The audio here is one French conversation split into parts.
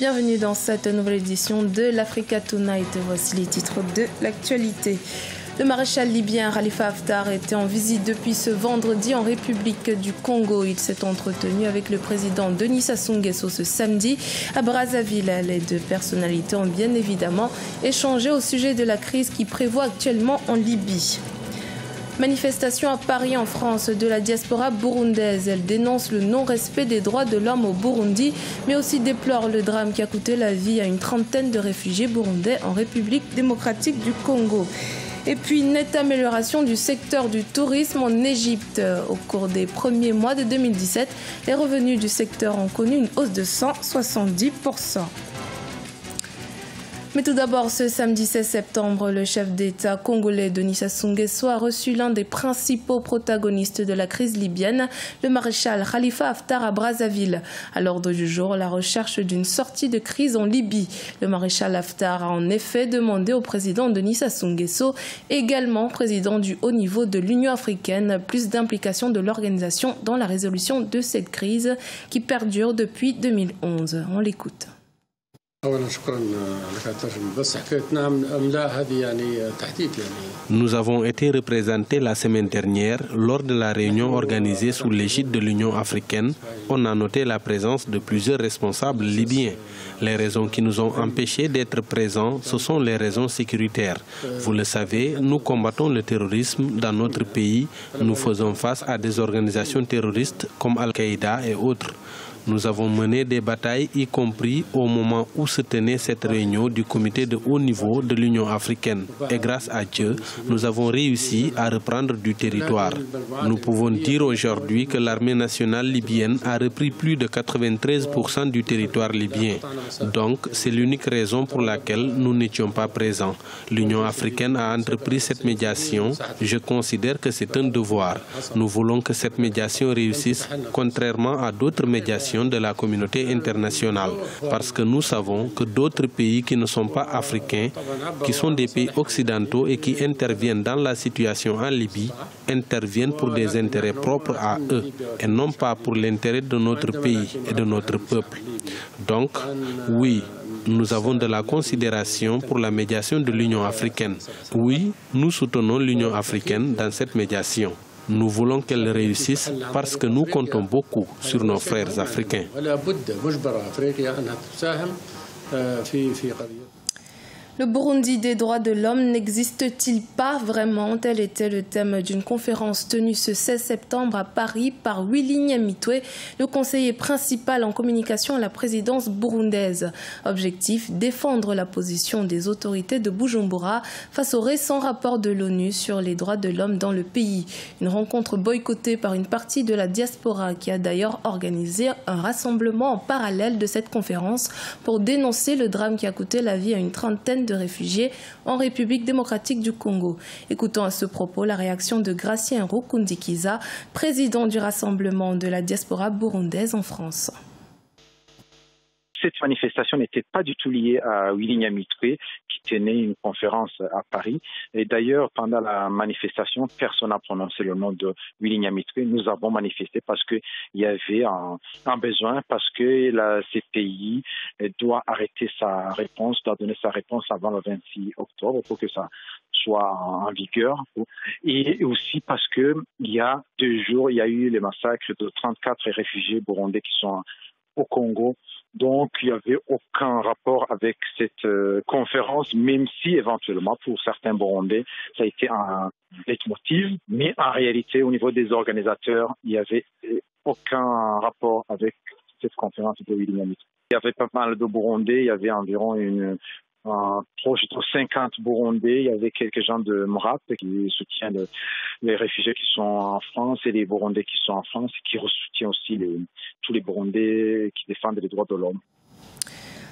Bienvenue dans cette nouvelle édition de l'Africa Tonight. Voici les titres de l'actualité. Le maréchal libyen Khalifa Haftar était en visite depuis ce vendredi en République du Congo. Il s'est entretenu avec le président Denis Sassou Nguesso ce samedi à Brazzaville. Les deux personnalités ont bien évidemment échangé au sujet de la crise qui prévaut actuellement en Libye. Manifestation à Paris en France de la diaspora burundaise. Elle dénonce le non-respect des droits de l'homme au Burundi, mais aussi déplore le drame qui a coûté la vie à une trentaine de réfugiés burundais en République démocratique du Congo. Et puis, nette amélioration du secteur du tourisme en Égypte. Au cours des premiers mois de 2017, les revenus du secteur ont connu une hausse de 170%. Mais tout d'abord, ce samedi 16 septembre, le chef d'État congolais Denis Sassou Nguesso a reçu l'un des principaux protagonistes de la crise libyenne, le maréchal Khalifa Haftar à Brazzaville. À l'ordre du jour, la recherche d'une sortie de crise en Libye. Le maréchal Haftar a en effet demandé au président Denis Sassou Nguesso, également président du haut niveau de l'Union africaine, plus d'implication de l'organisation dans la résolution de cette crise qui perdure depuis 2011. On l'écoute. Nous avons été représentés la semaine dernière lors de la réunion organisée sous l'égide de l'Union africaine. On a noté la présence de plusieurs responsables libyens. Les raisons qui nous ont empêchés d'être présents, ce sont les raisons sécuritaires. Vous le savez, nous combattons le terrorisme dans notre pays. Nous faisons face à des organisations terroristes comme Al-Qaïda et autres. Nous avons mené des batailles, y compris au moment où se tenait cette réunion du comité de haut niveau de l'Union africaine. Et grâce à Dieu, nous avons réussi à reprendre du territoire. Nous pouvons dire aujourd'hui que l'armée nationale libyenne a repris plus de 93% du territoire libyen. Donc, c'est l'unique raison pour laquelle nous n'étions pas présents. L'Union africaine a entrepris cette médiation. Je considère que c'est un devoir. Nous voulons que cette médiation réussisse, contrairement à d'autres médiations de la communauté internationale, parce que nous savons que d'autres pays qui ne sont pas africains, qui sont des pays occidentaux et qui interviennent dans la situation en Libye, interviennent pour des intérêts propres à eux et non pas pour l'intérêt de notre pays et de notre peuple. Donc, oui, nous avons de la considération pour la médiation de l'Union africaine. Oui, nous soutenons l'Union africaine dans cette médiation. Nous voulons qu'elle réussisse parce que nous comptons beaucoup sur nos frères africains. Le Burundi des droits de l'homme n'existe-t-il pas vraiment? Tel était le thème d'une conférence tenue ce 16 septembre à Paris par Willy Nyamitwe, le conseiller principal en communication à la présidence burundaise. Objectif, défendre la position des autorités de Bujumbura face au récent rapport de l'ONU sur les droits de l'homme dans le pays. Une rencontre boycottée par une partie de la diaspora qui a d'ailleurs organisé un rassemblement en parallèle de cette conférence pour dénoncer le drame qui a coûté la vie à une trentaine de réfugiés en République démocratique du Congo. Écoutons à ce propos la réaction de Gratien Rukundikiza, président du rassemblement de la diaspora burundaise en France. Cette manifestation n'était pas du tout liée à Willy Nyamitwe qui tenait une conférence à Paris. Et d'ailleurs, pendant la manifestation, personne n'a prononcé le nom de Willy Nyamitwe. Nous avons manifesté parce qu'il y avait un besoin, parce que la CPI doit arrêter sa réponse, doit donner sa réponse avant le 26 octobre pour que ça soit en vigueur. Et aussi parce que il y a 2 jours, il y a eu le massacre de 34 réfugiés burundais qui sont au Congo. Donc, il n'y avait aucun rapport avec cette conférence, même si éventuellement, pour certains Burundais, ça a été un leitmotiv. Mais en réalité, au niveau des organisateurs, il n'y avait aucun rapport avec cette conférence de Willy Nyamitwe. Il y avait pas mal de Burundais, il y avait environ proche de 50 Burundais, il y avait quelques gens de MRAP qui soutiennent les réfugiés qui sont en France et les Burundais qui sont en France, qui soutiennent aussi tous les Burundais qui défendent les droits de l'homme.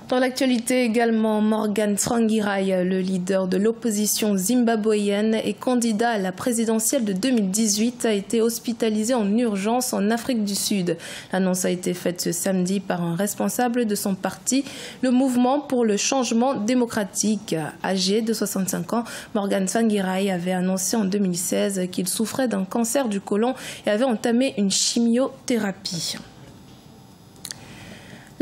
Dans l'actualité également, Morgan Tsvangirai, le leader de l'opposition zimbabwéenne et candidat à la présidentielle de 2018, a été hospitalisé en urgence en Afrique du Sud. L'annonce a été faite ce samedi par un responsable de son parti, le Mouvement pour le changement démocratique. Âgé de 65 ans, Morgan Tsvangirai avait annoncé en 2016 qu'il souffrait d'un cancer du côlon et avait entamé une chimiothérapie.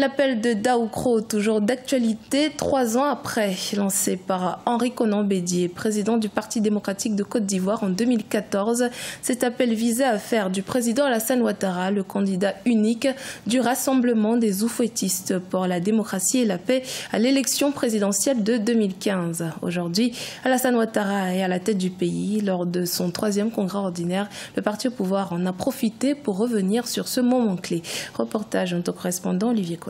L'appel de Daoukro, toujours d'actualité, 3 ans après, lancé par Henri Konan Bédié, président du Parti démocratique de Côte d'Ivoire en 2014. Cet appel visait à faire du président Alassane Ouattara le candidat unique du Rassemblement des oufouettistes pour la démocratie et la paix à l'élection présidentielle de 2015. Aujourd'hui, Alassane Ouattara est à la tête du pays. Lors de son 3e congrès ordinaire, le parti au pouvoir en a profité pour revenir sur ce moment clé. Reportage de notre correspondant Olivier Conan.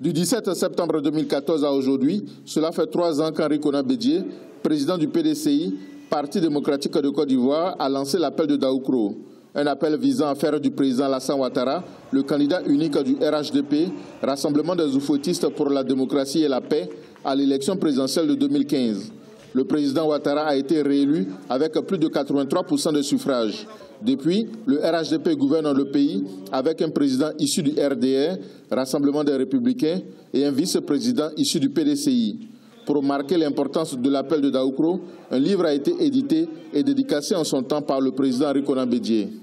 Du 17 septembre 2014 à aujourd'hui, cela fait 3 ans qu'Henri Konan Bédié, président du PDCI, Parti démocratique de Côte d'Ivoire, a lancé l'appel de Daoukro. Un appel visant à faire du président Alassane Ouattara le candidat unique du RHDP, Rassemblement des oufouettistes pour la démocratie et la paix, à l'élection présidentielle de 2015. Le président Ouattara a été réélu avec plus de 83% de suffrages. Depuis, le RHDP gouverne le pays avec un président issu du RDR, Rassemblement des Républicains, et un vice-président issu du PDCI. Pour marquer l'importance de l'appel de Daoukro, un livre a été édité et dédicacé en son temps par le président Henri Konan Bédié.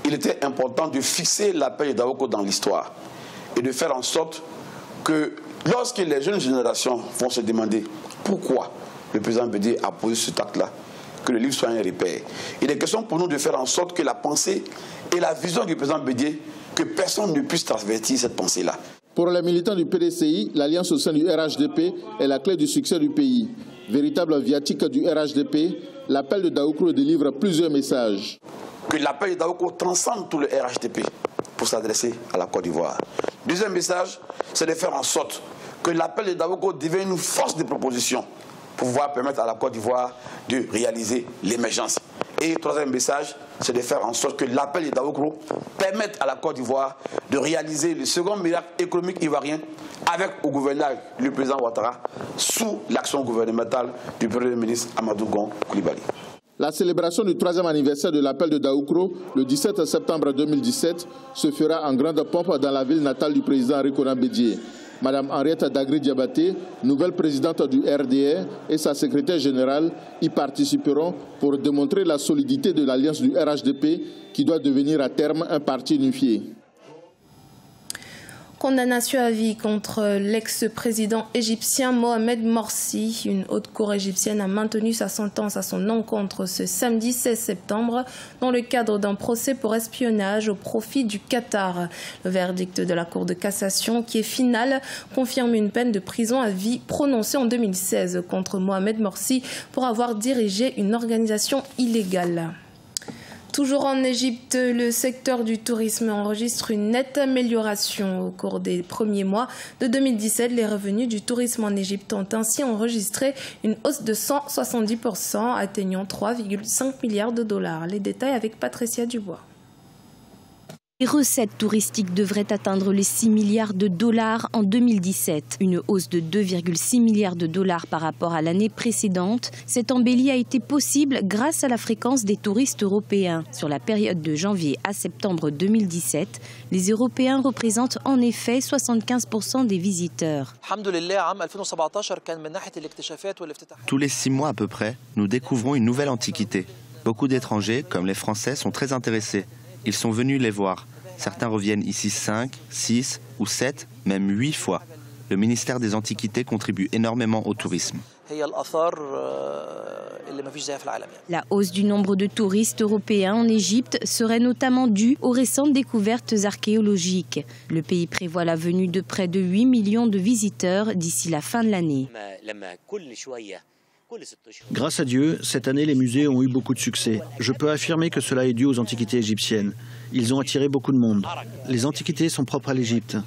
Il était important de fixer l'appel de Daoukro dans l'histoire et de faire en sorte que lorsque les jeunes générations vont se demander pourquoi le président Bédié a posé cet acte-là, que le livre soit un repère. Il est question pour nous de faire en sorte que la pensée et la vision du président Bédié, que personne ne puisse transvertir cette pensée-là. Pour les militants du PDCI, l'alliance au sein du RHDP est la clé du succès du pays. Véritable viatique du RHDP, l'appel de Daoukro délivre plusieurs messages. Que l'appel de Daoukro transcende tout le RHDP pour s'adresser à la Côte d'Ivoire. Deuxième message, c'est de faire en sorte que l'appel de Daoukro devienne une force de proposition pour pouvoir permettre à la Côte d'Ivoire de réaliser l'émergence. Et troisième message, c'est de faire en sorte que l'appel de Daoukro permette à la Côte d'Ivoire de réaliser le second miracle économique ivoirien avec au gouvernement le président Ouattara sous l'action gouvernementale du Premier ministre Amadou Gon Coulibaly. La célébration du 3e anniversaire de l'appel de Daoukro, le 17 septembre 2017, se fera en grande pompe dans la ville natale du président Henri Konan Bédié. Madame Henriette Dagri Diabaté, nouvelle présidente du RDR, et sa secrétaire générale y participeront pour démontrer la solidité de l'alliance du RHDP qui doit devenir à terme un parti unifié. Condamnation à vie contre l'ex-président égyptien Mohamed Morsi. Une haute cour égyptienne a maintenu sa sentence à son encontre ce samedi 16 septembre dans le cadre d'un procès pour espionnage au profit du Qatar. Le verdict de la Cour de cassation, qui est final, confirme une peine de prison à vie prononcée en 2016 contre Mohamed Morsi pour avoir dirigé une organisation illégale. Toujours en Égypte, le secteur du tourisme enregistre une nette amélioration. Au cours des premiers mois de 2017, les revenus du tourisme en Égypte ont ainsi enregistré une hausse de 170%, atteignant 3,5 milliards de dollars. Les détails avec Patricia Dubois. Les recettes touristiques devraient atteindre les 6 milliards de dollars en 2017, une hausse de 2,6 milliards de dollars par rapport à l'année précédente. Cette embellie a été possible grâce à la fréquence des touristes européens. Sur la période de janvier à septembre 2017, les Européens représentent en effet 75% des visiteurs. Tous les 6 mois à peu près, nous découvrons une nouvelle antiquité. Beaucoup d'étrangers, comme les Français, sont très intéressés. Ils sont venus les voir. Certains reviennent ici 5, 6 ou 7, même 8 fois. Le ministère des Antiquités contribue énormément au tourisme. La hausse du nombre de touristes européens en Égypte serait notamment due aux récentes découvertes archéologiques. Le pays prévoit la venue de près de 8 millions de visiteurs d'ici la fin de l'année. Grâce à Dieu, cette année, les musées ont eu beaucoup de succès. Je peux affirmer que cela est dû aux antiquités égyptiennes. Ils ont attiré beaucoup de monde. Les antiquités sont propres à l'Égypte.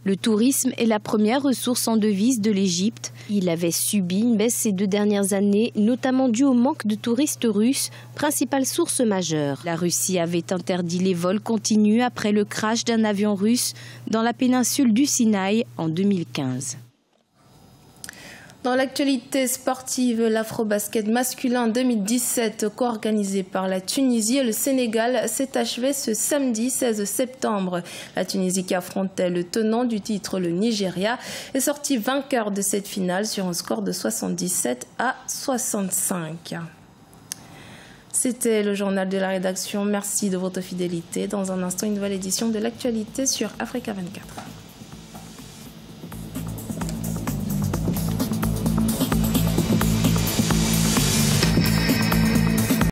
Le tourisme est la première ressource en devises de l'Égypte. Il avait subi une baisse ces 2 dernières années, notamment due au manque de touristes russes, principale source majeure. La Russie avait interdit les vols continus après le crash d'un avion russe dans la péninsule du Sinaï en 2015. Dans l'actualité sportive, l'Afrobasket masculin 2017, co-organisé par la Tunisie et le Sénégal, s'est achevé ce samedi 16 septembre. La Tunisie, qui affrontait le tenant du titre, le Nigeria, est sortie vainqueur de cette finale sur un score de 77 à 65. C'était le journal de la rédaction. Merci de votre fidélité. Dans un instant, une nouvelle édition de l'actualité sur Africa 24.